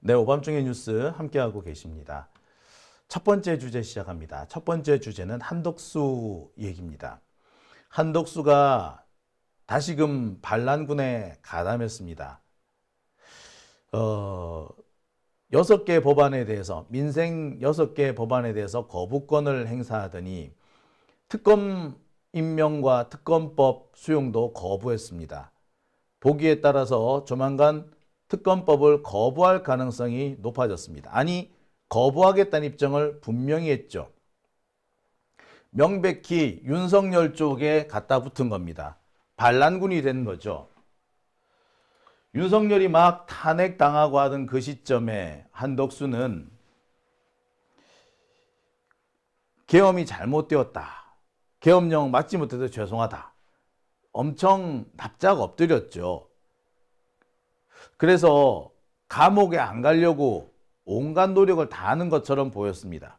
네, 오밤중의 뉴스 함께하고 계십니다. 첫 번째 주제 시작합니다. 첫 번째 주제는 한덕수 얘기입니다. 한덕수가 다시금 반란군에 가담했습니다. 6개 법안에 대해서, 민생 6개 법안에 대해서 거부권을 행사하더니 특검 임명과 특검법 수용도 거부했습니다. 보기에 따라서 조만간 특검법을 거부할 가능성이 높아졌습니다. 아니, 거부하겠다는 입장을 분명히 했죠. 명백히 윤석열 쪽에 갖다 붙은 겁니다. 반란군이 된 거죠. 윤석열이 막 탄핵당하고 하던 그 시점에 한덕수는 계엄이 잘못되었다. 계엄령 맞지 못해서 죄송하다. 엄청 납작 엎드렸죠. 그래서 감옥에 안 가려고 온갖 노력을 다하는 것처럼 보였습니다.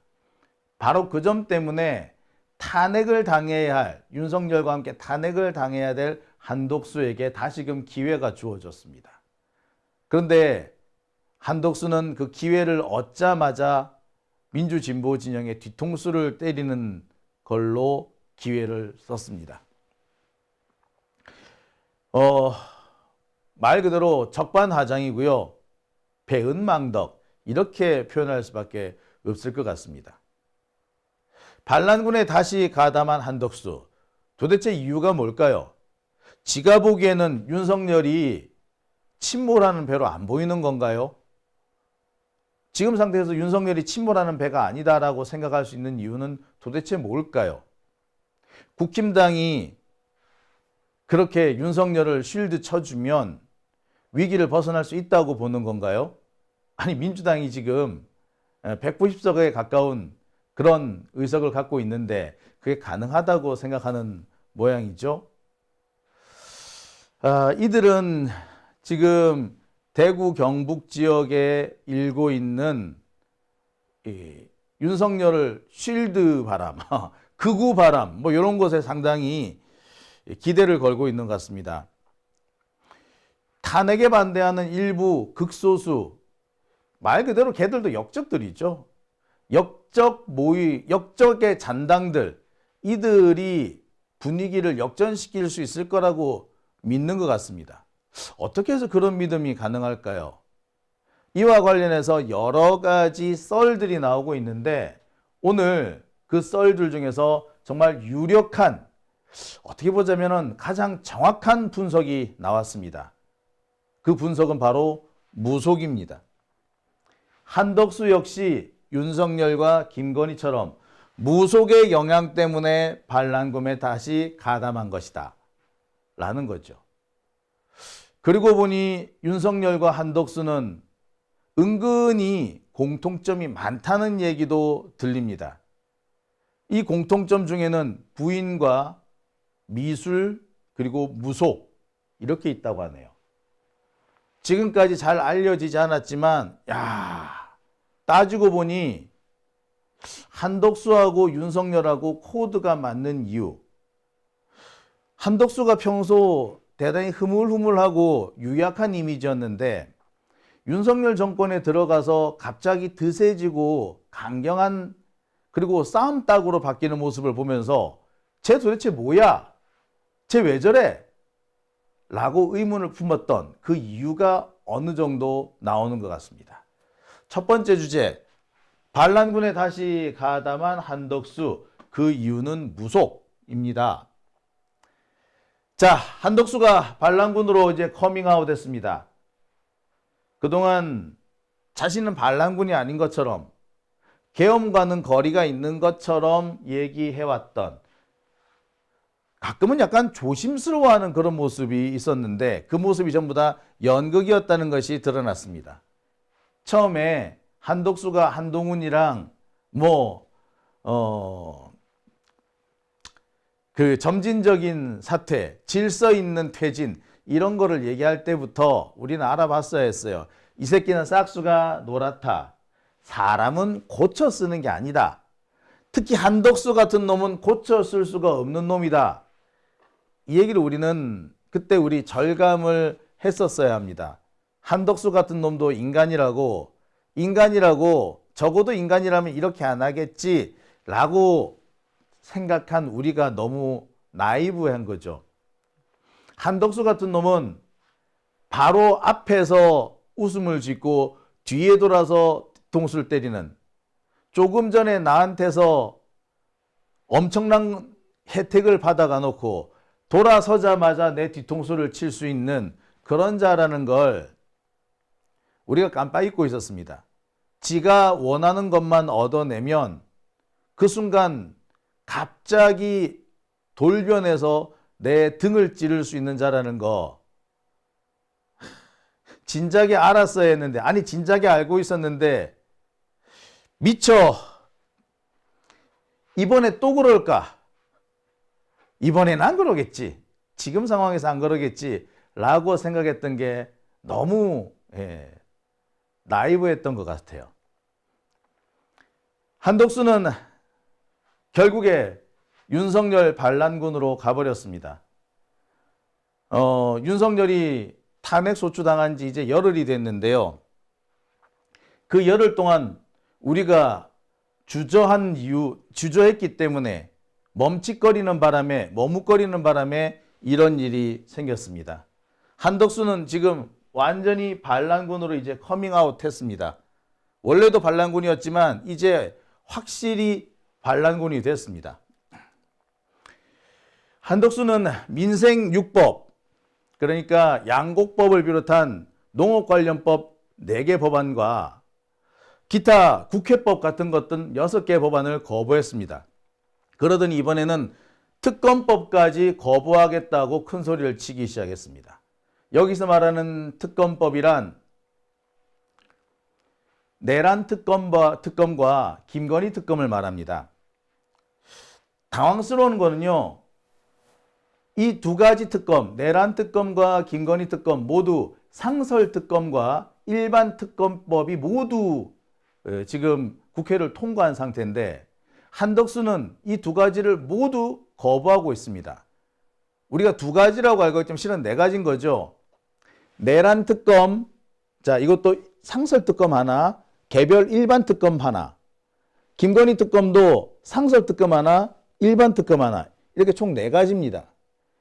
바로 그 점 때문에 탄핵을 당해야 할, 윤석열과 함께 탄핵을 당해야 될 한덕수에게 다시금 기회가 주어졌습니다. 그런데 한덕수는 그 기회를 얻자마자 민주진보 진영의 뒤통수를 때리는 걸로 기회를 썼습니다. 말 그대로 적반하장이고요. 배은망덕, 이렇게 표현할 수밖에 없을 것 같습니다. 반란군에 다시 가담한 한덕수, 도대체 이유가 뭘까요? 지가 보기에는 윤석열이 침몰하는 배로 안 보이는 건가요? 지금 상태에서 윤석열이 침몰하는 배가 아니다라고 생각할 수 있는 이유는 도대체 뭘까요? 국힘당이 그렇게 윤석열을 쉴드 쳐주면 위기를 벗어날 수 있다고 보는 건가요? 아니, 민주당이 지금 190석에 가까운 그런 의석을 갖고 있는데 그게 가능하다고 생각하는 모양이죠. 이들은 지금 대구 경북 지역에 일고 있는 윤석열을 쉴드 바람, 극우 바람, 뭐 이런 것에 상당히 기대를 걸고 있는 것 같습니다. 탄핵에 반대하는 일부 극소수, 말 그대로 걔들도 역적들이죠. 역적의 잔당들, 이들이 분위기를 역전시킬 수 있을 거라고 믿는 것 같습니다. 어떻게 해서 그런 믿음이 가능할까요? 이와 관련해서 여러 가지 썰들이 나오고 있는데 오늘 그 썰들 중에서 정말 유력한, 어떻게 보자면 가장 정확한 분석이 나왔습니다. 그 분석은 바로 무속입니다. 한덕수 역시 윤석열과 김건희처럼 무속의 영향 때문에 반란군에 다시 가담한 것이다 라는 거죠. 그리고 보니 윤석열과 한덕수는 은근히 공통점이 많다는 얘기도 들립니다. 이 공통점 중에는 부인과 미술 그리고 무속, 이렇게 있다고 하네요. 지금까지 잘 알려지지 않았지만 따지고 보니 한덕수하고 윤석열하고 코드가 맞는 이유, 한덕수가 평소 대단히 흐물흐물하고 유약한 이미지였는데 윤석열 정권에 들어가서 갑자기 드세지고 강경한, 그리고 싸움 딱으로 바뀌는 모습을 보면서 쟤 도대체 뭐야? 쟤 왜 저래? 라고 의문을 품었던 그 이유가 어느 정도 나오는 것 같습니다. 첫 번째 주제, 반란군에 다시 가담한 한덕수, 그 이유는 무속입니다. 자, 한덕수가 반란군으로 이제 커밍아웃 했습니다. 그동안 자신은 반란군이 아닌 것처럼, 계엄과는 거리가 있는 것처럼 얘기해왔던, 가끔은 약간 조심스러워하는 그런 모습이 있었는데 그 모습이 전부 다 연극이었다는 것이 드러났습니다. 처음에 한덕수가 한동훈이랑 그 점진적인 사퇴, 질서 있는 퇴진, 이런 거를 얘기할 때부터 우리는 알아봤어야 했어요. 이 새끼는 싹수가 노랗다. 사람은 고쳐 쓰는 게 아니다. 특히 한덕수 같은 놈은 고쳐 쓸 수가 없는 놈이다. 이 얘기를 우리는 그때 우리 절감을 했었어야 합니다. 한덕수 같은 놈도 인간이라고 인간이라고, 적어도 인간이라면 이렇게 안 하겠지라고 생각한 우리가 너무 나이브한 거죠. 한덕수 같은 놈은 바로 앞에서 웃음을 짓고 뒤에 돌아서 뒤통수를 때리는, 조금 전에 나한테서 엄청난 혜택을 받아가 놓고 돌아서자마자 내 뒤통수를 칠 수 있는 그런 자라는 걸 우리가 깜빡 잊고 있었습니다. 지가 원하는 것만 얻어내면 그 순간 갑자기 돌변해서 내 등을 찌를 수 있는 자라는 거 진작에 알았어야 했는데, 아니 진작에 알고 있었는데 미쳐 이번에 또 그럴까? 이번엔 안 그러겠지. 지금 상황에서 안 그러겠지 라고 생각했던 게 너무 나이브했던 것 같아요. 한덕수는 결국에 윤석열 반란군으로 가버렸습니다. 윤석열이 탄핵 소추당한 지 이제 열흘이 됐는데요. 그 열흘 동안 우리가 주저한 이유, 주저했기 때문에 멈칫거리는 바람에, 머뭇거리는 바람에 이런 일이 생겼습니다. 한덕수는 지금 완전히 반란군으로 이제 커밍아웃 했습니다. 원래도 반란군이었지만 이제 확실히 반란군이 됐습니다. 한덕수는 민생6법, 그러니까 양곡법을 비롯한 농업 관련법 4개 법안과 기타 국회법 같은 것들 6개 법안을 거부했습니다. 그러더니 이번에는 특검법까지 거부하겠다고 큰 소리를 치기 시작했습니다. 여기서 말하는 특검법이란 내란 특검과 김건희 특검을 말합니다. 당황스러운 거는요, 이 두 가지 특검, 내란 특검과 김건희 특검 모두 상설 특검과 일반 특검법이 모두 지금 국회를 통과한 상태인데, 한덕수는 이 두 가지를 모두 거부하고 있습니다. 우리가 두 가지라고 알고 있지만 실은 4가지인 거죠. 내란 특검, 자 이것도 상설 특검 하나, 개별 일반 특검 하나, 김건희 특검도 상설 특검 하나, 일반 특검 하나, 이렇게 총 4가지입니다.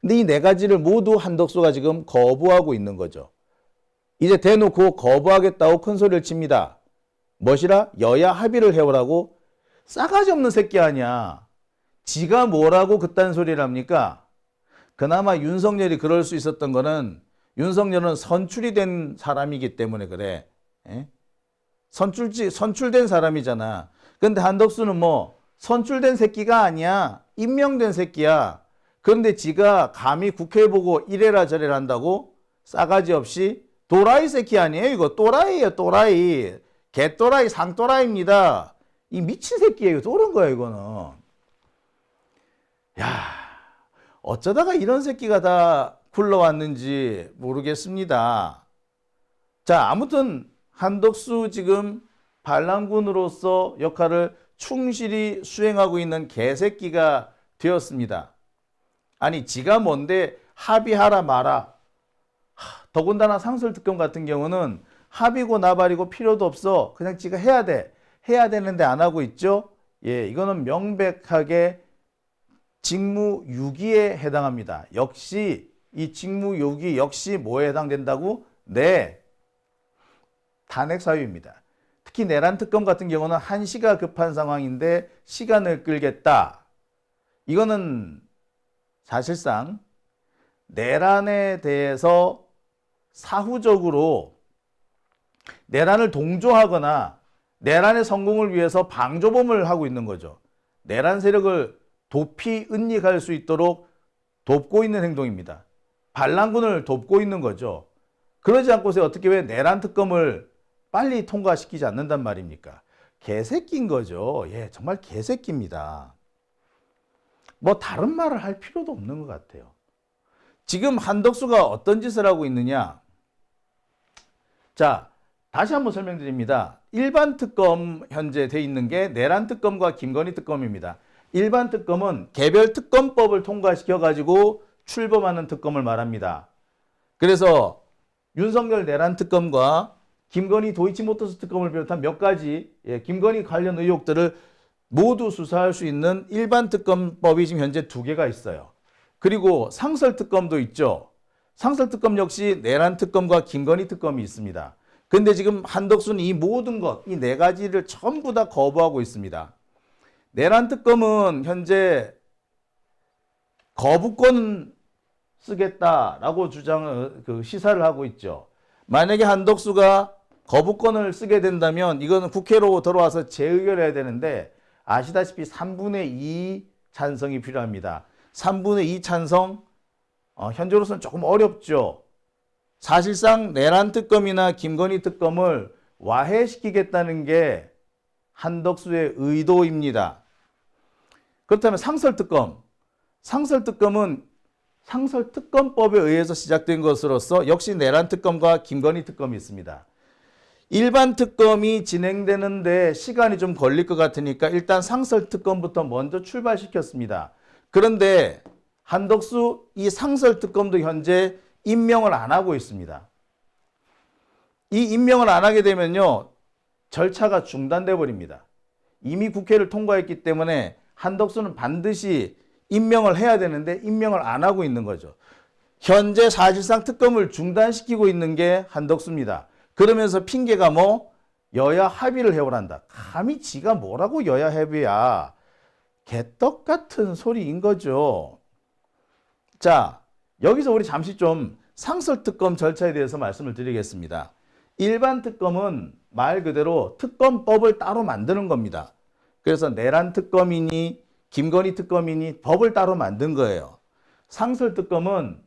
근데 이 4가지를 모두 한덕수가 지금 거부하고 있는 거죠. 이제 대놓고 거부하겠다고 큰 소리를 칩니다. 뭐시라? 여야 합의를 해오라고? 싸가지 없는 새끼 아니야. 지가 뭐라고 그딴 소리를 합니까? 그나마 윤석열이 그럴 수 있었던 거는, 윤석열은 선출이 된 사람이기 때문에 그래. 선출된 사람이잖아. 근데 한덕수는 뭐 선출된 새끼가 아니야. 임명된 새끼야. 그런데 지가 감히 국회 보고 이래라 저래라 한다고? 싸가지 없이? 도라이 새끼 아니에요 이거. 또라이예요 또라이. 개또라이 상또라이입니다. 이 미친 새끼예요. 그런 거야 이거는. 야, 어쩌다가 이런 새끼가 다 굴러왔는지 모르겠습니다. 자, 아무튼 한덕수 지금 반란군으로서 역할을 충실히 수행하고 있는 개새끼가 되었습니다. 아니 지가 뭔데 합의하라 마라. 더군다나 상설특검 같은 경우는 합의고 나발이고 필요도 없어. 그냥 지가 해야 돼. 해야 되는데 안 하고 있죠. 예, 이거는 명백하게 직무유기에 해당합니다. 역시 이 직무유기 역시 뭐에 해당된다고? 네, 탄핵 사유입니다. 특히 내란 특검 같은 경우는 한시가 급한 상황인데 시간을 끌겠다. 이거는 사실상 내란에 대해서 사후적으로 내란을 동조하거나 내란의 성공을 위해서 방조범을 하고 있는 거죠. 내란 세력을 도피 은닉할 수 있도록 돕고 있는 행동입니다. 반란군을 돕고 있는 거죠. 그러지 않고서 어떻게 왜 내란 특검을 빨리 통과시키지 않는단 말입니까? 개새끼인 거죠. 예, 정말 개새끼입니다. 뭐 다른 말을 할 필요도 없는 것 같아요. 지금 한덕수가 어떤 짓을 하고 있느냐? 자, 다시 한번 설명드립니다. 일반 특검 현재 돼 있는 게 내란 특검과 김건희 특검입니다. 일반 특검은 개별 특검법을 통과시켜 가지고 출범하는 특검을 말합니다. 그래서 윤석열 내란 특검과 김건희 도이치모터스 특검을 비롯한 몇 가지 김건희 관련 의혹들을 모두 수사할 수 있는 일반 특검법이 지금 현재 2개가 있어요. 그리고 상설 특검도 있죠. 상설 특검 역시 내란 특검과 김건희 특검이 있습니다. 근데 지금 한덕수는 이 모든 것, 이 4가지를 전부 다 거부하고 있습니다. 내란 특검은 현재 거부권 쓰겠다라고 시사를 하고 있죠. 만약에 한덕수가 거부권을 쓰게 된다면 이거는 국회로 들어와서 재의결해야 되는데 아시다시피 3분의 2 찬성이 필요합니다. 3분의 2 찬성 현재로서는 조금 어렵죠. 사실상 내란 특검이나 김건희 특검을 와해시키겠다는 게 한덕수의 의도입니다. 그렇다면 상설 특검은 상설특검법에 의해서 시작된 것으로서 역시 내란 특검과 김건희 특검이 있습니다. 일반 특검이 진행되는데 시간이 좀 걸릴 것 같으니까 일단 상설특검부터 먼저 출발시켰습니다. 그런데 한덕수 이 상설특검도 현재 임명을 안 하고 있습니다. 이 임명을 안 하게 되면요, 절차가 중단돼 버립니다. 이미 국회를 통과했기 때문에 한덕수는 반드시 임명을 해야 되는데 임명을 안 하고 있는 거죠. 현재 사실상 특검을 중단시키고 있는 게 한덕수입니다. 그러면서 핑계가 여야 합의를 해오란다. 감히 지가 뭐라고 여야 합의야. 개떡 같은 소리인 거죠. 자, 여기서 우리 잠시 좀 상설특검 절차에 대해서 말씀을 드리겠습니다. 일반 특검은 말 그대로 특검법을 따로 만드는 겁니다. 그래서 내란 특검이니 김건희 특검이니 법을 따로 만든 거예요. 상설특검은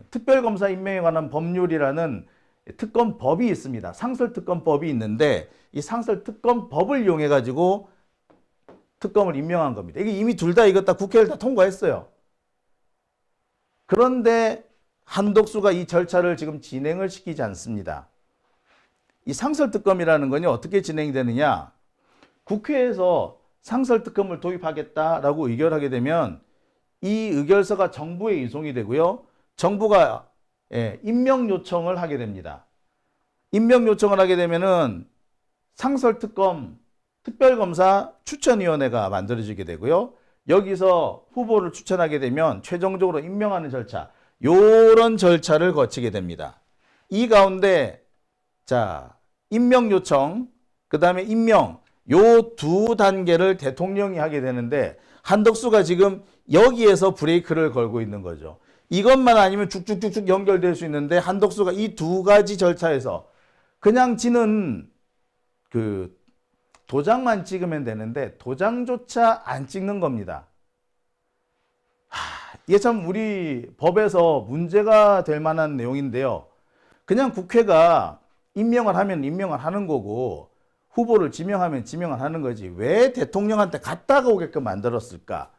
특별검사 임명에 관한 법률이라는 특검법이 있습니다. 상설특검법이 있는데 이 상설특검법을 이용해 가지고 특검을 임명한 겁니다. 이게 이미 둘 다 이것 다 국회를 다 통과했어요. 그런데 한덕수가 이 절차를 지금 진행을 시키지 않습니다. 이 상설특검이라는 건요, 어떻게 진행되느냐. 국회에서 상설특검을 도입하겠다라고 의결하게 되면 이 의결서가 정부에 이송이 되고요. 정부가 임명 요청을 하게 됩니다. 임명 요청을 하게 되면은 상설특검 특별검사 추천위원회가 만들어지게 되고요. 여기서 후보를 추천하게 되면 최종적으로 임명하는 절차, 요런 절차를 거치게 됩니다. 이 가운데 자, 임명 요청, 그 다음에 임명, 요 2단계를 대통령이 하게 되는데 한덕수가 지금 여기에서 브레이크를 걸고 있는 거죠. 이것만 아니면 쭉쭉쭉쭉 연결될 수 있는데 한덕수가 이 2가지 절차에서 그냥 지는 도장만 찍으면 되는데 도장조차 안 찍는 겁니다. 이게 참 우리 법에서 문제가 될 만한 내용인데요. 그냥 국회가 임명을 하면 임명을 하는 거고 후보를 지명하면 지명을 하는 거지 왜 대통령한테 갔다가 오게끔 만들었을까?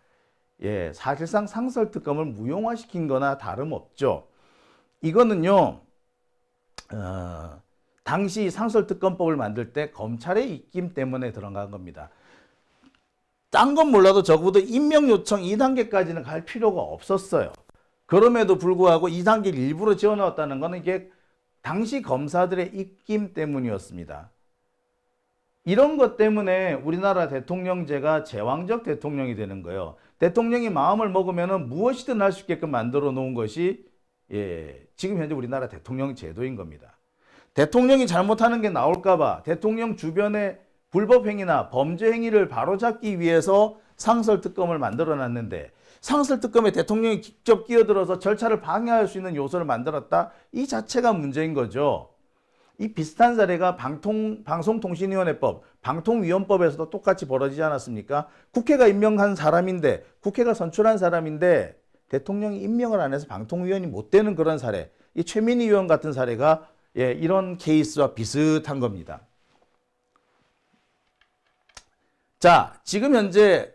사실상 상설특검을 무용화시킨 거나 다름없죠. 이거는요, 당시 상설특검법을 만들 때 검찰의 입김 때문에 들어간 겁니다. 딴 건 몰라도 적어도 임명 요청 2단계까지는 갈 필요가 없었어요. 그럼에도 불구하고 2단계를 일부러 지어넣었다는 거는 이게 당시 검사들의 입김 때문이었습니다. 이런 것 때문에 우리나라 대통령제가 제왕적 대통령이 되는 거예요. 대통령이 마음을 먹으면 무엇이든 할 수 있게끔 만들어 놓은 것이 지금 현재 우리나라 대통령 제도인 겁니다. 대통령이 잘못하는 게 나올까 봐 대통령 주변의 불법 행위나 범죄 행위를 바로잡기 위해서 상설특검을 만들어 놨는데 상설특검에 대통령이 직접 끼어들어서 절차를 방해할 수 있는 요소를 만들었다? 이 자체가 문제인 거죠. 이 비슷한 사례가 방송통신위원회법, 방통위원법에서도 똑같이 벌어지지 않았습니까? 국회가 임명한 사람인데, 국회가 선출한 사람인데 대통령이 임명을 안 해서 방통위원이 못 되는 그런 사례, 이 최민희 의원 같은 사례가 이런 케이스와 비슷한 겁니다. 자, 지금 현재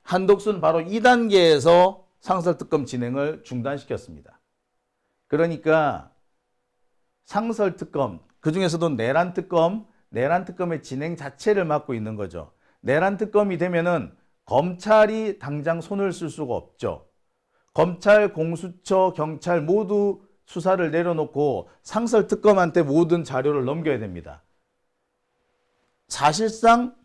한덕수는 바로 2단계에서 상설특검 진행을 중단시켰습니다. 그러니까 상설특검, 그중에서도 내란특검의 진행 자체를 맡고 있는 거죠. 내란특검이 되면은 검찰이 당장 손을 쓸 수가 없죠. 검찰, 공수처, 경찰 모두 수사를 내려놓고 상설특검한테 모든 자료를 넘겨야 됩니다. 사실상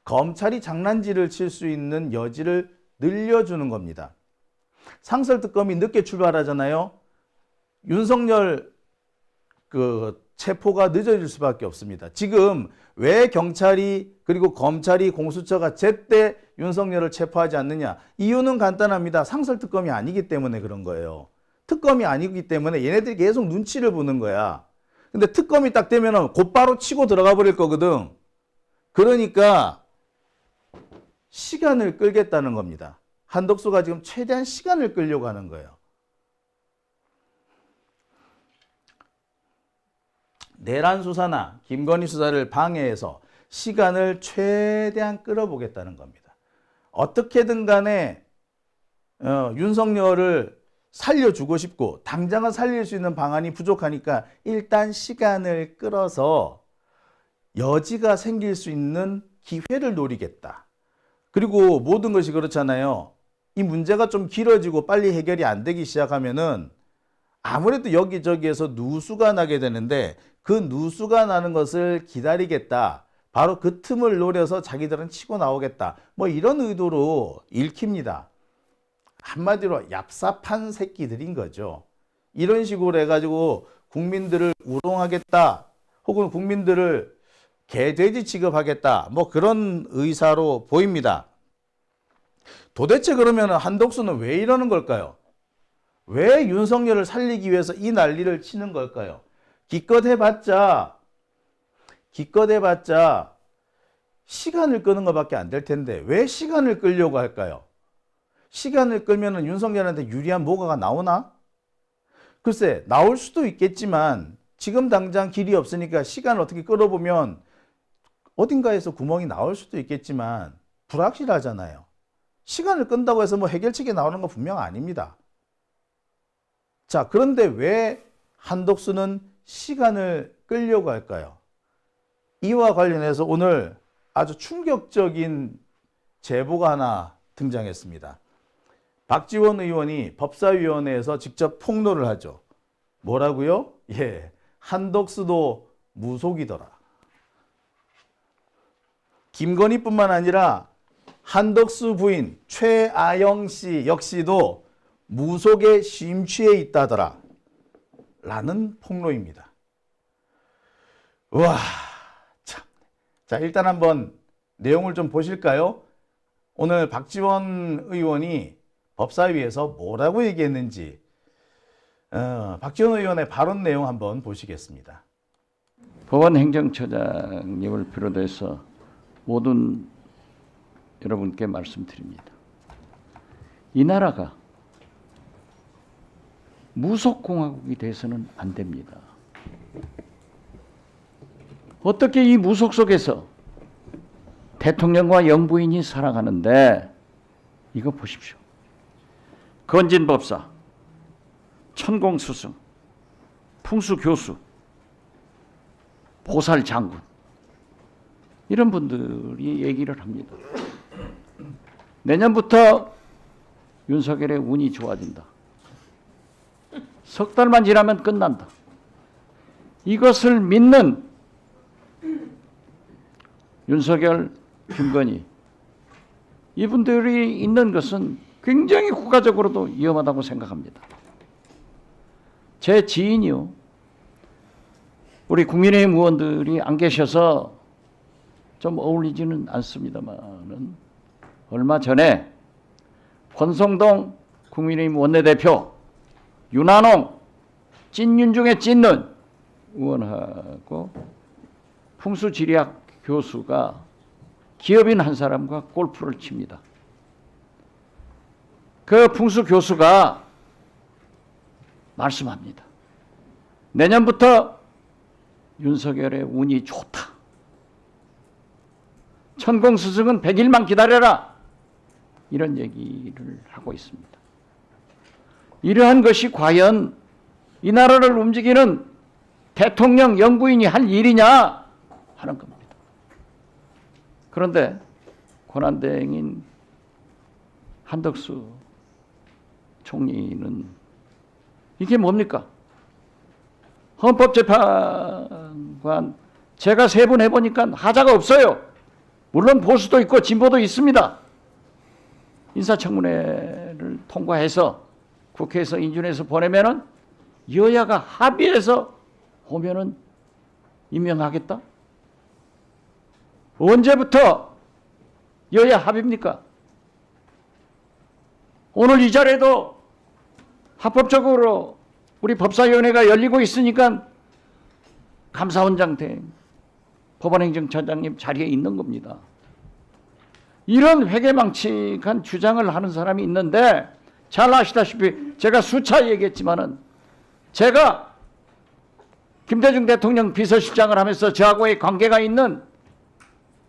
검찰이 장난질을 칠 수 있는 여지를 늘려주는 겁니다. 상설특검이 늦게 출발하잖아요. 윤석열 체포가 늦어질 수밖에 없습니다. 지금 왜 경찰이 그리고 검찰이 공수처가 제때 윤석열을 체포하지 않느냐? 이유는 간단합니다. 상설특검이 아니기 때문에 그런 거예요. 특검이 아니기 때문에 얘네들이 계속 눈치를 보는 거야. 근데 특검이 딱 되면은 곧바로 치고 들어가 버릴 거거든. 그러니까 시간을 끌겠다는 겁니다. 한덕수가 지금 최대한 시간을 끌려고 하는 거예요. 내란 수사나 김건희 수사를 방해해서 시간을 최대한 끌어보겠다는 겁니다. 어떻게든 간에 윤석열을 살려주고 싶고 당장은 살릴 수 있는 방안이 부족하니까 일단 시간을 끌어서 여지가 생길 수 있는 기회를 노리겠다. 그리고 모든 것이 그렇잖아요. 이 문제가 좀 길어지고 빨리 해결이 안 되기 시작하면은 아무래도 여기저기에서 누수가 나게 되는데 그 누수가 나는 것을 기다리겠다. 바로 그 틈을 노려서 자기들은 치고 나오겠다. 뭐 이런 의도로 읽힙니다. 한마디로 얍삽한 새끼들인 거죠. 이런 식으로 해가지고 국민들을 우롱하겠다. 혹은 국민들을 개돼지 취급하겠다. 뭐 그런 의사로 보입니다. 도대체 그러면 한덕수는 왜 이러는 걸까요? 왜 윤석열을 살리기 위해서 이 난리를 치는 걸까요? 기껏 해봤자 시간을 끄는 것밖에 안 될 텐데 왜 시간을 끌려고 할까요? 시간을 끌면 윤석열한테 유리한 뭐가가 나오나? 글쎄 나올 수도 있겠지만 지금 당장 길이 없으니까 시간을 어떻게 끌어보면 어딘가에서 구멍이 나올 수도 있겠지만 불확실하잖아요. 시간을 끈다고 해서 뭐 해결책이 나오는 건 분명 아닙니다. 자, 그런데 왜 한덕수는 시간을 끌려고 할까요? 이와 관련해서 오늘 아주 충격적인 제보가 하나 등장했습니다. 박지원 의원이 법사위원회에서 직접 폭로를 하죠. 뭐라고요? 예, 한덕수도 무속이더라. 김건희뿐만 아니라 한덕수 부인 최아영 씨 역시도 무속에 심취해 있다더라 라는 폭로입니다. 우와, 참. 자, 일단 한번 내용을 좀 보실까요? 오늘 박지원 의원이 법사위에서 뭐라고 얘기했는지 박지원 의원의 발언 내용 한번 보시겠습니다. 법원 행정처장님을 비롯해서 모든 여러분께 말씀드립니다. 이 나라가 무속공화국이 돼서는 안 됩니다. 어떻게 이 무속 속에서 대통령과 영부인이 살아가는데 이거 보십시오. 건진법사, 천공스승, 풍수교수, 보살장군 이런 분들이 얘기를 합니다. 내년부터 윤석열의 운이 좋아진다. 석 달만 지나면 끝난다. 이것을 믿는 윤석열, 김건희 이분들이 있는 것은 굉장히 국가적으로도 위험하다고 생각합니다. 제 지인이요. 우리 국민의힘 의원들이 안 계셔서 좀 어울리지는 않습니다만은 얼마 전에 권성동 국민의힘 원내대표 윤한홍 찐윤 중에 찐눈 의원하고 풍수지리학 교수가 기업인 한 사람과 골프를 칩니다. 그 풍수 교수가 말씀합니다. 내년부터 윤석열의 운이 좋다. 천공스승은 100일만 기다려라. 이런 얘기를 하고 있습니다. 이러한 것이 과연 이 나라를 움직이는 대통령 영부인이 할 일이냐 하는 겁니다. 그런데 권한대행인 한덕수 총리는 이게 뭡니까? 헌법재판관 제가 3번 해보니까 하자가 없어요. 물론 보수도 있고 진보도 있습니다. 인사청문회를 통과해서 국회에서 인준해서 보내면은 여야가 합의해서 오면은 임명하겠다? 언제부터 여야 합의입니까? 오늘 이 자리에도 합법적으로 우리 법사위원회가 열리고 있으니까 감사원장 대 법원행정처장님 자리에 있는 겁니다. 이런 회계망측한 주장을 하는 사람이 있는데 잘 아시다시피 제가 수차 얘기했지만은 제가 김대중 대통령 비서실장을 하면서 저하고의 관계가 있는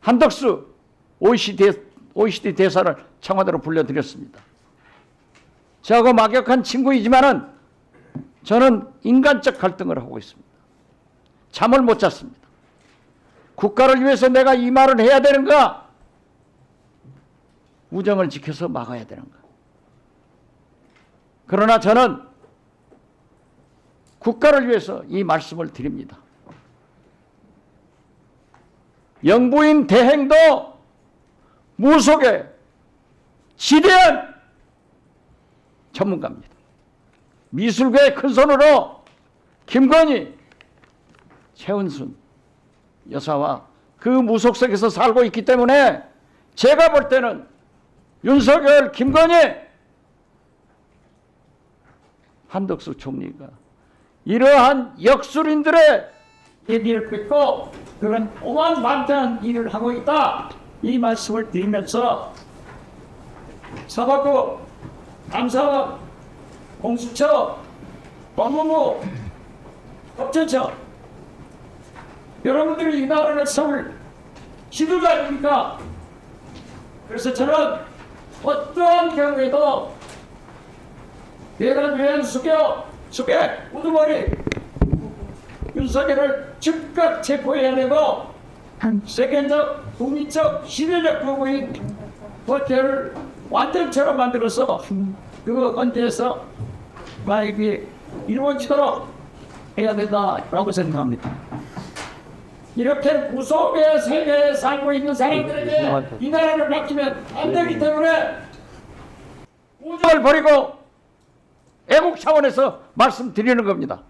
한덕수 OECD 대사를 청와대로 불러드렸습니다. 저하고 막역한 친구이지만은 저는 인간적 갈등을 하고 있습니다. 잠을 못 잤습니다. 국가를 위해서 내가 이 말을 해야 되는가? 우정을 지켜서 막아야 되는가? 그러나 저는 국가를 위해서 이 말씀을 드립니다. 영부인 대행도 무속의 지대한 전문가입니다. 미술계의 큰손으로 김건희, 최은순 여사와 그 무속색에서 살고 있기 때문에 제가 볼 때는 윤석열, 김건희, 한덕수 총리가 이러한 역술인들의 얘기를 듣고 그런 오만방자한 일을 하고 있다, 이 말씀을 드리면서 사법부, 감사원, 공수처, 법무부, 법제처, 여러분들이 이 나라를 세울 지도자입니까? 그래서 저는 어떠한 경우에도 내란 외환 수교, 우두머리 윤석열을 즉각 체포해야 되고 세계적, 국민적, 시대적 부부인 법제를 완전처럼 만들어서 그거 건재해서 만약에 이루어지도록 해야 된다라고 생각합니다. 이렇게 무속의 세계에 살고 있는 사람들에게 이 나라를 맡기면 안 되기 때문에 우정을 버리고 애국 차원에서 말씀드리는 겁니다.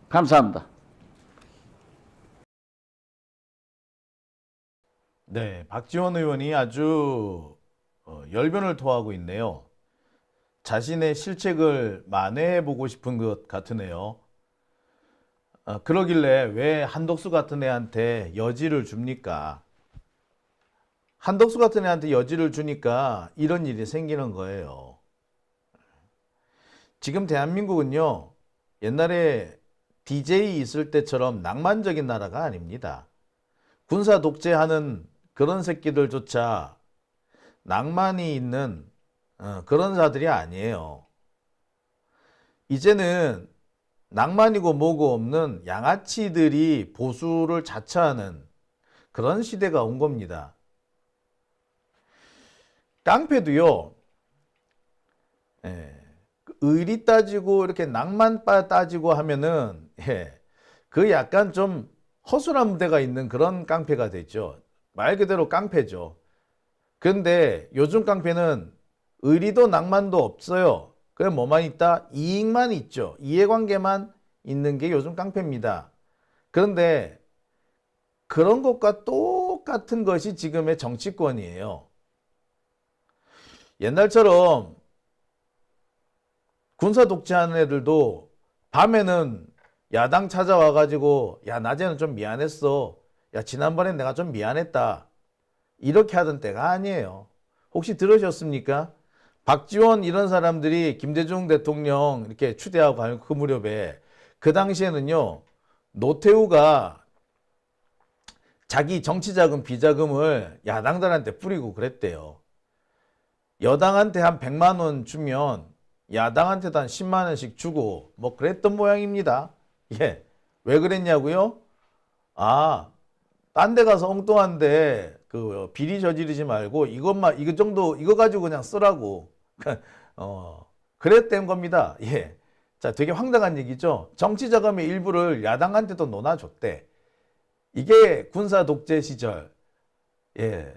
감사합니다. 네, 박지원 의원이 아주 열변을 토하고 있네요. 자신의 실책을 만회해보고 싶은 것 같으네요. 그러길래 왜 한덕수 같은 애한테 여지를 줍니까? 한덕수 같은 애한테 여지를 주니까 이런 일이 생기는 거예요. 지금 대한민국은요, 옛날에 DJ 있을 때처럼 낭만적인 나라가 아닙니다. 군사 독재하는 그런 새끼들조차 낭만이 있는 그런 사들이 아니에요. 이제는 낭만이고 뭐고 없는 양아치들이 보수를 자처하는 그런 시대가 온 겁니다. 깡패도요, 의리 따지고 이렇게 낭만 따지고 하면은 그 약간 좀 허술한 무대가 있는 그런 깡패가 되죠. 말 그대로 깡패죠. 그런데 요즘 깡패는 의리도 낭만도 없어요. 그냥 뭐만 있다? 이익만 있죠. 이해관계만 있는 게 요즘 깡패입니다. 그런데 그런 것과 똑같은 것이 지금의 정치권이에요. 옛날처럼 군사 독재하는 애들도 밤에는 야당 찾아와가지고 야, 낮에는 좀 미안했어. 야, 지난번엔 내가 좀 미안했다. 이렇게 하던 때가 아니에요. 혹시 들으셨습니까? 박지원 이런 사람들이 김대중 대통령 이렇게 추대하고 하는 그 무렵에 그 당시에는요, 노태우가 자기 정치자금 비자금을 야당들한테 뿌리고 그랬대요. 여당한테 한 100만 원 주면 야당한테도 한 10만 원씩 주고 뭐 그랬던 모양입니다. 예. 왜 그랬냐고요? 딴 데 가서 엉뚱한데 그 비리 저지르지 말고 이것만 이거 정도 이거 가지고 그냥 쓰라고 그랬던 겁니다. 예. 자, 되게 황당한 얘기죠. 정치 자금의 일부를 야당한테도 논아줬대. 이게 군사 독재 시절, 예,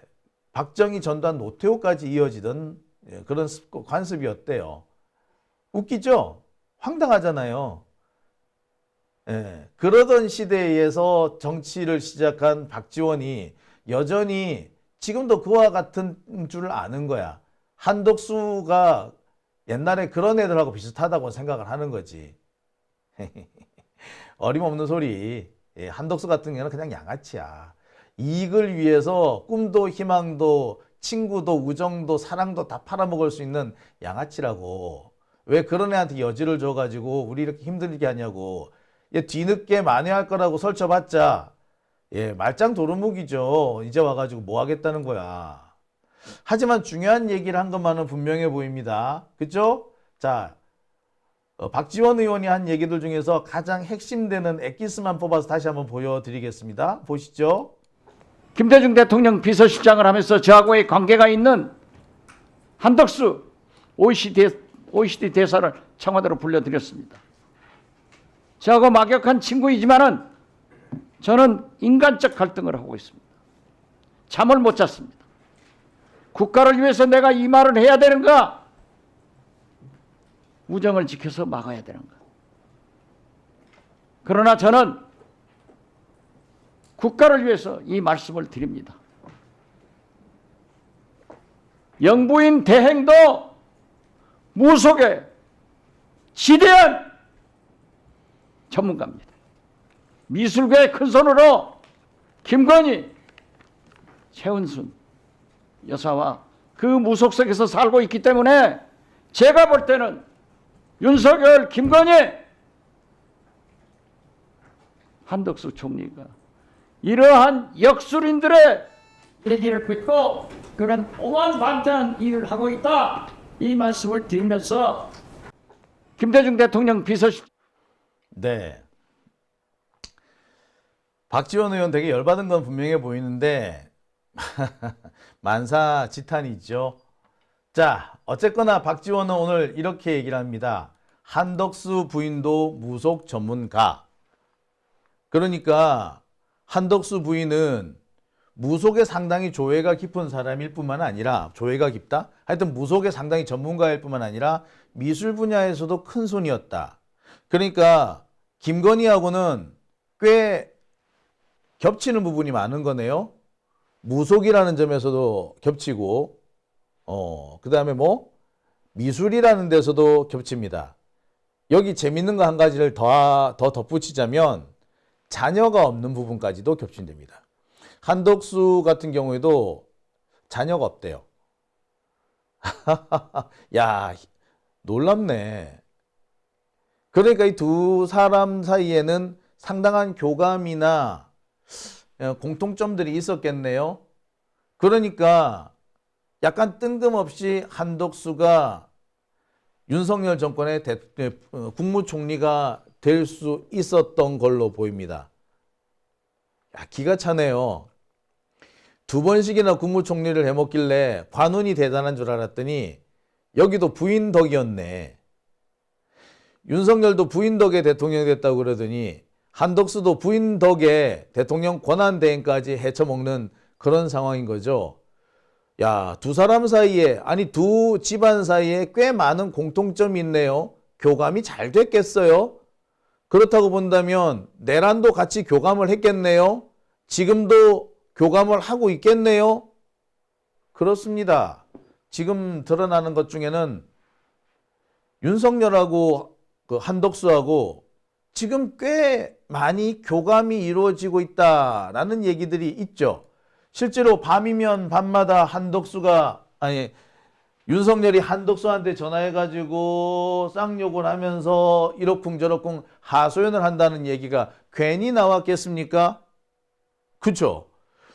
박정희 전두환 노태우까지 이어지던 그런 관습이었대요. 웃기죠? 황당하잖아요. 예, 그러던 시대에서 정치를 시작한 박지원이 여전히 지금도 그와 같은 줄 아는 거야. 한덕수가 옛날에 그런 애들하고 비슷하다고 생각을 하는 거지. 어림없는 소리. 예, 한덕수 같은 경우는 그냥 양아치야. 이익을 위해서 꿈도 희망도 친구도 우정도 사랑도 다 팔아먹을 수 있는 양아치라고. 왜 그런 애한테 여지를 줘가지고 우리 이렇게 힘들게 하냐고. 얘 뒤늦게 만회할 거라고 설쳐봤자 예, 말짱 도루묵이죠. 이제 와가지고 뭐 하겠다는 거야. 하지만 중요한 얘기를 한 것만은 분명해 보입니다. 그죠? 자, 박지원 의원이 한 얘기들 중에서 가장 핵심되는 엑기스만 뽑아서 다시 한번 보여드리겠습니다. 보시죠. 김대중 대통령 비서실장을 하면서 저하고의 관계가 있는 한덕수 OECD 대사를 청와대로 불러드렸습니다. 저하고 막역한 친구이지만은 저는 인간적 갈등을 하고 있습니다. 잠을 못 잤습니다. 국가를 위해서 내가 이 말을 해야 되는가? 우정을 지켜서 막아야 되는가? 그러나 저는 국가를 위해서 이 말씀을 드립니다. 영부인 대행도 무속의 지대한 전문가입니다. 미술계의 큰손으로 김건희, 최은순 여사와 그 무속 속에서 살고 있기 때문에 제가 볼 때는 윤석열, 김건희, 한덕수 총리가 이러한 역술인들의 얘기를 듣고 그런 오만방자한 일을 하고 있다. 이 말씀을 드리면서 김대중 대통령 비서실 네. 박지원 의원 되게 열받은 건 분명해 보이는데 만사지탄이죠. 자, 어쨌거나 박지원은 오늘 이렇게 얘기를 합니다. 한덕수 부인도 무속 전문가. 그러니까 한덕수 부인은 무속에 상당히 조예가 깊은 사람일 뿐만 아니라, 조예가 깊다? 하여튼 무속에 상당히 전문가일 뿐만 아니라 미술 분야에서도 큰 손이었다. 그러니까 김건희하고는 꽤 겹치는 부분이 많은 거네요. 무속이라는 점에서도 겹치고, 그 다음에 뭐 미술이라는 데서도 겹칩니다. 여기 재밌는 거 한 가지를 더 덧붙이자면 자녀가 없는 부분까지도 겹친답니다. 한덕수 같은 경우에도 자녀가 없대요. 야, 놀랍네. 그러니까 이 두 사람 사이에는 상당한 교감이나 공통점들이 있었겠네요. 그러니까 약간 뜬금없이 한덕수가 윤석열 정권의 국무총리가 될 수 있었던 걸로 보입니다. 야, 기가 차네요. 두 번씩이나 국무총리를 해먹길래 관운이 대단한 줄 알았더니 여기도 부인 덕이었네. 윤석열도 부인 덕에 대통령이 됐다고 그러더니 한덕수도 부인 덕에 대통령 권한대행까지 헤쳐먹는 그런 상황인 거죠. 야, 두 사람 사이에, 아니 두 집안 사이에 꽤 많은 공통점이 있네요. 교감이 잘 됐겠어요? 그렇다고 본다면 내란도 같이 교감을 했겠네요. 지금도 교감을 하고 있겠네요. 그렇습니다. 지금 드러나는 것 중에는 윤석열하고 그 한덕수하고 지금 꽤 많이 교감이 이루어지고 있다라는 얘기들이 있죠. 실제로 밤이면 밤마다 윤석열이 한덕수한테 전화해가지고 쌍욕을 하면서 이러쿵저러쿵 하소연을 한다는 얘기가 괜히 나왔겠습니까? 그렇죠.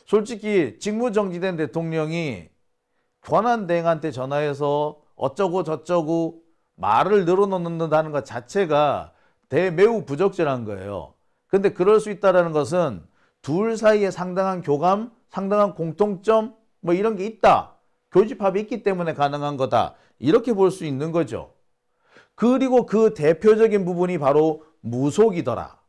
솔직히 직무정지된 대통령이 권한대행한테 전화해서 어쩌고 저쩌고 말을 늘어놓는다는 것 자체가 매우 부적절한 거예요. 근데 그럴 수 있다는 것은 둘 사이에 상당한 교감, 상당한 공통점 뭐 이런 게 있다. 교집합이 있기 때문에 가능한 거다. 이렇게 볼 수 있는 거죠. 그리고 그 대표적인 부분이 바로 무속이더라.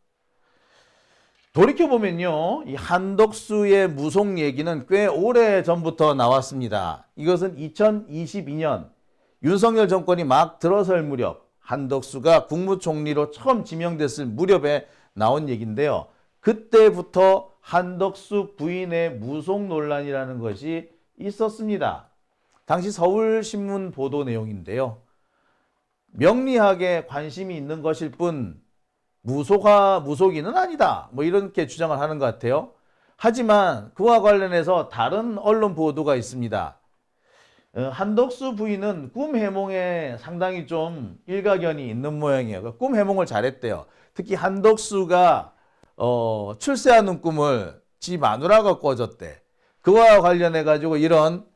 돌이켜보면요, 이 한덕수의 무속 얘기는 꽤 오래 전부터 나왔습니다. 이것은 2022년 윤석열 정권이 막 들어설 무렵, 한덕수가 국무총리로 처음 지명됐을 무렵에 나온 얘기인데요. 그때부터 한덕수 부인의 무속 논란이라는 것이 있었습니다. 당시 서울신문 보도 내용인데요. 명리학에 관심이 있는 것일 뿐 무속인은 아니다, 뭐 이렇게 주장을 하는 것 같아요. 하지만 그와 관련해서 다른 언론 보도가 있습니다. 한덕수 부인은 꿈 해몽에 상당히 좀 일가견이 있는 모양이에요. 꿈 해몽을 잘했대요. 특히 한덕수가 출세하는 꿈을 지 마누라가 꿔줬대. 그와 관련해 가지고 이런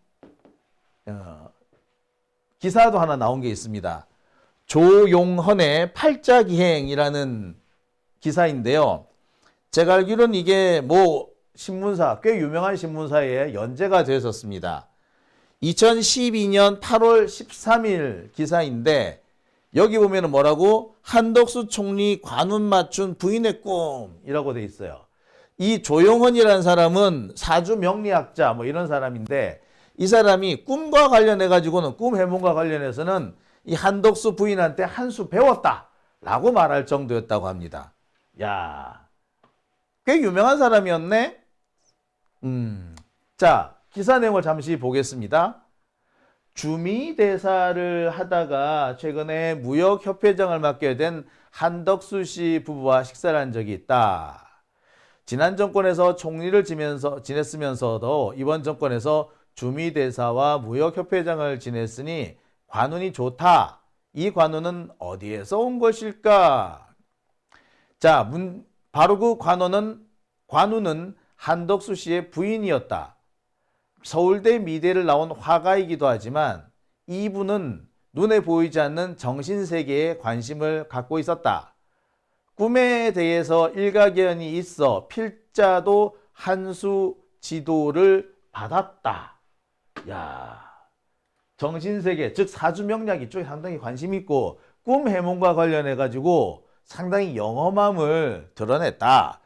기사도 하나 나온 게 있습니다. 조용헌의 팔자기행이라는 기사인데요. 제가 알기로는 이게 뭐 신문사, 꽤 유명한 신문사에 연재가 되었습니다. 2012년 8월 13일 기사인데 여기 보면은 뭐라고? 한덕수 총리 관운 맞춘 부인의 꿈이라고 돼 있어요. 이 조용헌이라는 사람은 사주 명리학자 뭐 이런 사람인데 이 사람이 꿈과 관련해 가지고는 꿈 해몽과 관련해서는 이 한덕수 부인한테 한 수 배웠다라고 말할 정도였다고 합니다. 야, 꽤 유명한 사람이었네. 자, 기사 내용을 잠시 보겠습니다. 주미대사를 하다가 최근에 무역협회장을 맡게 된 한덕수 씨 부부와 식사를 한 적이 있다. 지난 정권에서 총리를 지냈으면서도 이번 정권에서 주미대사와 무역협회장을 지냈으니 관운이 좋다. 이 관운은 어디에서 온 것일까? 자, 바로 그 관운은 한덕수 씨의 부인이었다. 서울대 미대를 나온 화가이기도 하지만 이분은 눈에 보이지 않는 정신세계에 관심을 갖고 있었다. 꿈에 대해서 일가견이 있어 필자도 한수 지도를 받았다. 야, 정신세계, 즉 사주명리학 이쪽에 상당히 관심 있고 꿈 해몽과 관련해 가지고 상당히 영험함을 드러냈다.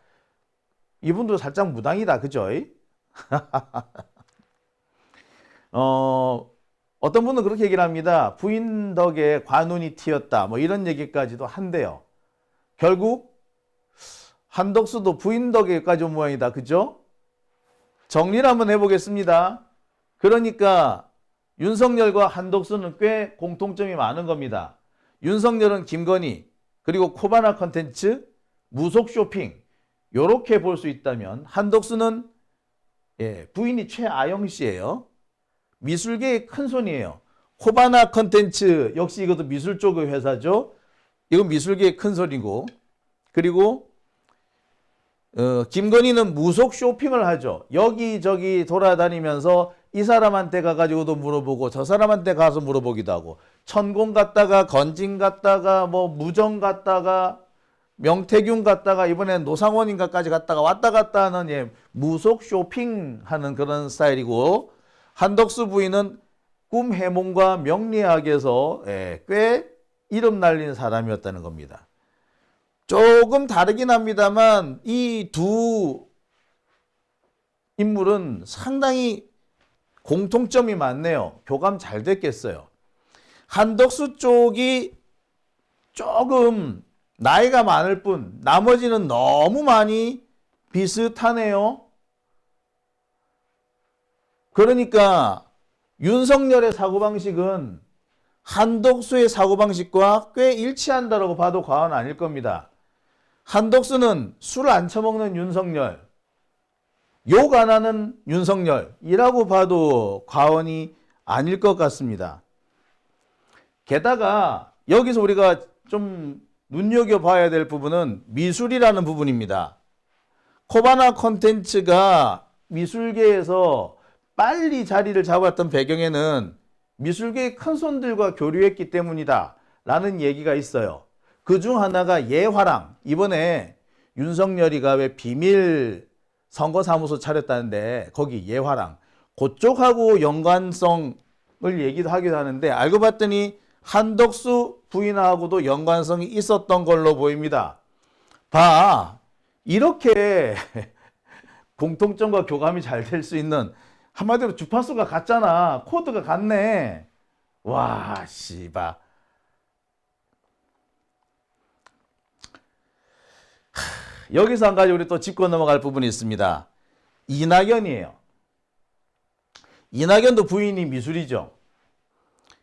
이분도 살짝 무당이다, 그죠? 어떤 분은 그렇게 얘기를 합니다. 부인 덕에 관운이 튀었다, 뭐 이런 얘기까지도 한대요. 결국 한덕수도 부인 덕에까지 온 모양이다, 그죠? 정리를 한번 해보겠습니다. 그러니까 윤석열과 한덕수는 꽤 공통점이 많은 겁니다. 윤석열은 김건희, 그리고 코바나 컨텐츠, 무속 쇼핑 요렇게 볼 수 있다면 한덕수는 부인이 최아영 씨예요. 미술계의 큰손이에요. 코바나 컨텐츠 역시 이것도 미술 쪽의 회사죠. 이건 미술계의 큰손이고, 그리고 김건희는 무속 쇼핑을 하죠. 여기저기 돌아다니면서 이 사람한테 가가지고도 물어보고 저 사람한테 가서 물어보기도 하고, 천공 갔다가 건진 갔다가 뭐 무정 갔다가 명태균 갔다가 이번엔 노상원인가까지 갔다가 왔다 갔다 하는 무속 쇼핑하는 그런 스타일이고, 한덕수 부인은 꿈 해몽과 명리학에서 꽤 이름 날린 사람이었다는 겁니다. 조금 다르긴 합니다만 이 두 인물은 상당히 공통점이 많네요. 교감 잘 됐겠어요. 한덕수 쪽이 조금 나이가 많을 뿐 나머지는 너무 많이 비슷하네요. 그러니까 윤석열의 사고방식은 한덕수의 사고방식과 꽤 일치한다고 봐도 과언 아닐 겁니다. 한덕수는 술 안 처먹는 윤석열, 욕 안 하는 윤석열이라고 봐도 과언이 아닐 것 같습니다. 게다가 여기서 우리가 좀 눈여겨봐야 될 부분은 미술이라는 부분입니다. 코바나 콘텐츠가 미술계에서 빨리 자리를 잡았던 배경에는 미술계의 큰손들과 교류했기 때문이다 라는 얘기가 있어요. 그중 하나가 예화랑, 이번에 윤석열이가 왜 비밀 선거사무소 차렸다는데 거기 예화랑 그쪽하고 연관성을 얘기도 하기도 하는데, 알고 봤더니 한덕수 부인하고도 연관성이 있었던 걸로 보입니다. 봐, 이렇게 공통점과 교감이 잘 될 수 있는, 한마디로 주파수가 같잖아. 코드가 같네. 와, 씨바. 여기서 한 가지 우리 또 짚고 넘어갈 부분이 있습니다. 이낙연이에요. 이낙연도 부인이 미술이죠.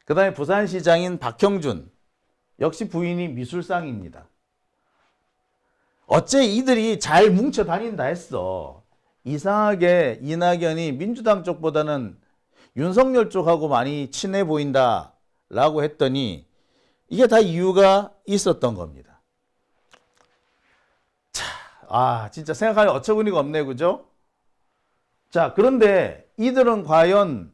그 다음에 부산시장인 박형준 역시 부인이 미술상입니다. 어째 이들이 잘 뭉쳐 다닌다 했어. 이상하게 이낙연이 민주당 쪽보다는 윤석열 쪽하고 많이 친해 보인다 라고 했더니 이게 다 이유가 있었던 겁니다. 자, 진짜 생각하니 어처구니가 없네, 그죠? 자, 그런데 이들은 과연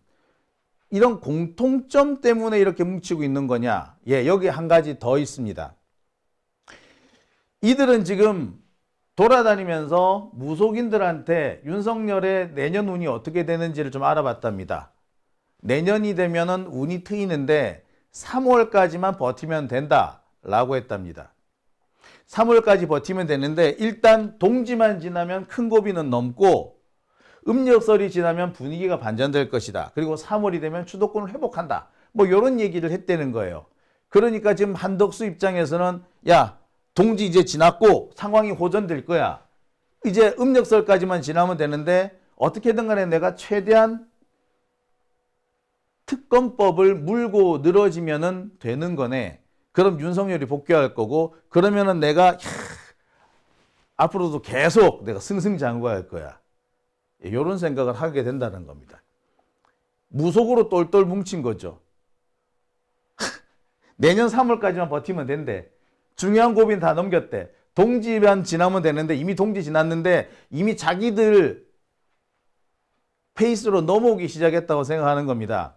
이런 공통점 때문에 이렇게 뭉치고 있는 거냐? 예, 여기 한 가지 더 있습니다. 이들은 지금 돌아다니면서 무속인들한테 윤석열의 내년 운이 어떻게 되는지를 좀 알아봤답니다. 내년이 되면은 운이 트이는데 3월까지만 버티면 된다라고 했답니다. 3월까지 버티면 되는데 일단 동지만 지나면 큰 고비는 넘고 음력설이 지나면 분위기가 반전될 것이다. 그리고 3월이 되면 주도권을 회복한다. 뭐 이런 얘기를 했다는 거예요. 그러니까 지금 한덕수 입장에서는 야, 동지 이제 지났고 상황이 호전될 거야. 이제 음력설까지만 지나면 되는데 어떻게든 간에 내가 최대한 특검법을 물고 늘어지면은 되는 거네. 그럼 윤석열이 복귀할 거고 그러면은 내가 앞으로도 계속 내가 승승장구할 거야. 이런 생각을 하게 된다는 겁니다. 무속으로 똘똘 뭉친 거죠. 내년 3월까지만 버티면 된대. 중요한 고비는 다 넘겼대. 동지만 지나면 되는데 이미 동지 지났는데 이미 자기들 페이스로 넘어오기 시작했다고 생각하는 겁니다.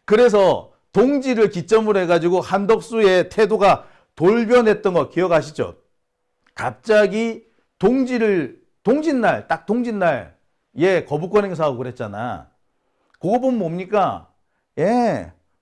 그래서 동지를 기점으로 해가지고 한덕수의 태도가 돌변했던 거 기억하시죠? 갑자기 동짓날, 딱 동짓날, 거부권 행사하고 그랬잖아. 그거 보면 뭡니까?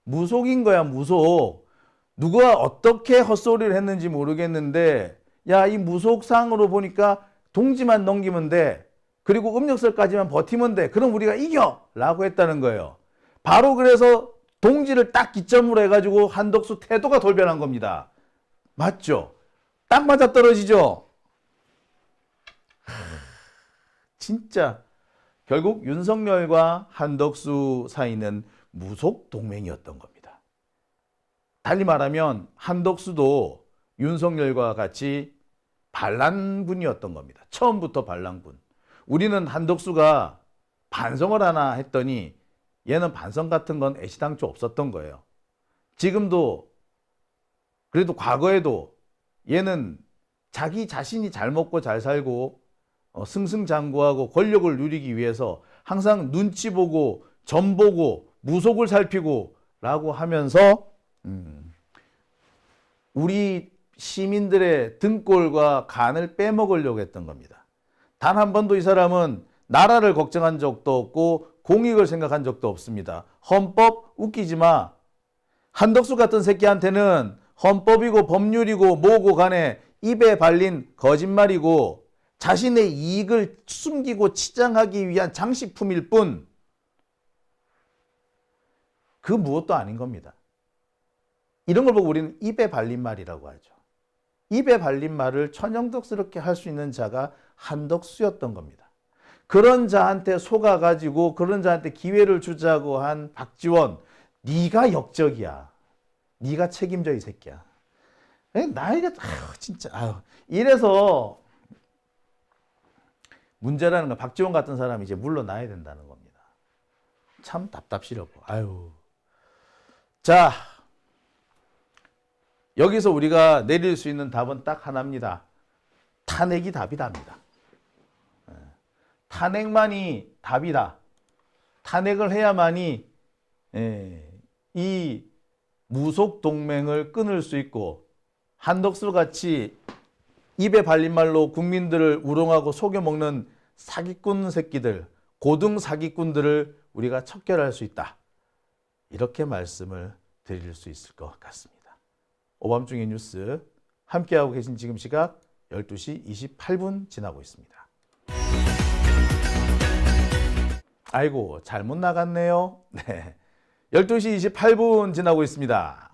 무속인 거야, 무속. 누가 어떻게 헛소리를 했는지 모르겠는데, 야, 이 무속상으로 보니까 동지만 넘기면 돼. 그리고 음력설까지만 버티면 돼. 그럼 우리가 이겨! 라고 했다는 거예요. 바로 그래서 동지를 딱 기점으로 해가지고 한덕수 태도가 돌변한 겁니다. 맞죠? 딱 맞아 떨어지죠? 진짜 결국 윤석열과 한덕수 사이는 무속 동맹이었던 겁니다. 달리 말하면 한덕수도 윤석열과 같이 반란군이었던 겁니다. 처음부터 반란군. 우리는 한덕수가 반성을 하나 했더니 얘는 반성 같은 건 애시당초 없었던 거예요. 지금도 그래도 과거에도 얘는 자기 자신이 잘 먹고 잘 살고 승승장구하고 권력을 누리기 위해서 항상 눈치 보고 점 보고 무속을 살피고 라고 하면서 우리 시민들의 등골과 간을 빼먹으려고 했던 겁니다. 단 한 번도 이 사람은 나라를 걱정한 적도 없고 공익을 생각한 적도 없습니다. 헌법 웃기지 마. 한덕수 같은 새끼한테는 헌법이고 법률이고 뭐고 간에 입에 발린 거짓말이고 자신의 이익을 숨기고 치장하기 위한 장식품일 뿐 그 무엇도 아닌 겁니다. 이런 걸 보고 우리는 입에 발린 말이라고 하죠. 입에 발린 말을 천연덕스럽게 할 수 있는 자가 한덕수였던 겁니다. 그런 자한테 속아가지고 그런 자한테 기회를 주자고 한 박지원, 네가 역적이야. 네가 책임져 이 새끼야. 나이가 진짜 이래서 문제라는 건 박지원 같은 사람이 이제 물러나야 된다는 겁니다. 참 답답시럽고. 자, 여기서 우리가 내릴 수 있는 답은 딱 하나입니다. 탄핵이 답이답니다. 탄핵만이 답이다. 탄핵을 해야만이 이 무속 동맹을 끊을 수 있고 한덕수 같이 입에 발린 말로 국민들을 우롱하고 속여먹는 사기꾼 새끼들, 고등 사기꾼들을 우리가 척결할 수 있다. 이렇게 말씀을 드릴 수 있을 것 같습니다. 오밤중의 뉴스 함께하고 계신 지금 시각 12시 28분 지나고 있습니다. 아이고, 잘못 나갔네요. 네. 12시 28분 지나고 있습니다.